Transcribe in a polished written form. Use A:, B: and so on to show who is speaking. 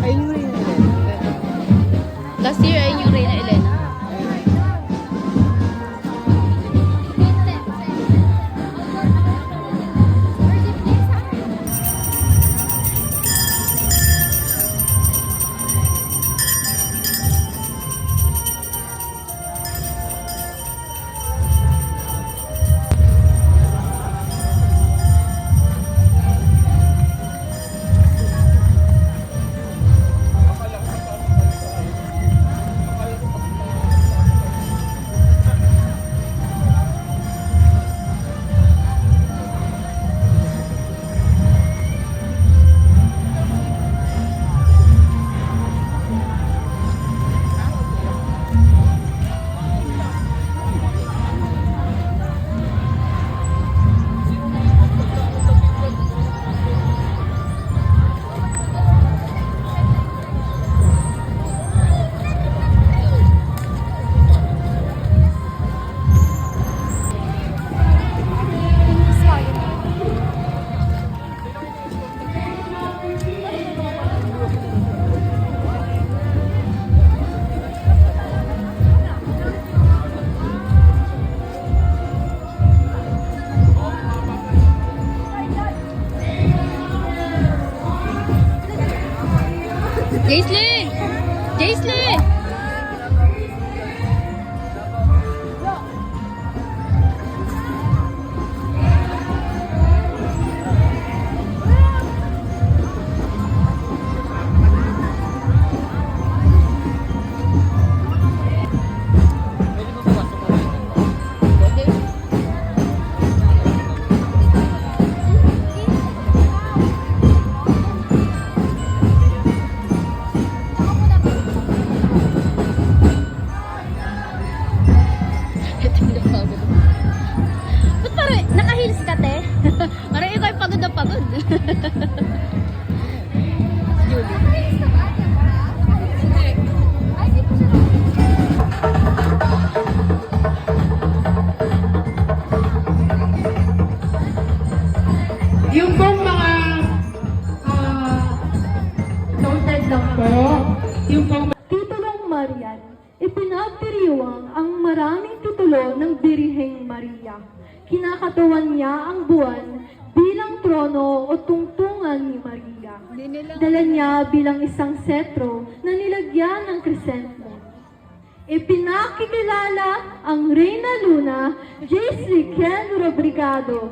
A: Ayun yung rin nila.
B: Last year ay yung Reyna Elena. Jaisley! Jaisley! Ba't parang naka-heels ka, te? Parang ikaw ay pagod na pagod. Julie.
C: Yung pong mga noted lang po, yung pong
D: Titulong Marian, ipinagdiriwang ang maraming titulo ng Birheng Maria. Kinakatawan niya ang buwan bilang trono o tungtungan ni Maria. Dala niya bilang isang setro na nilagyan ng krisento. Ipinakikilala ang Reyna Luna Jaisley Ken Robrigado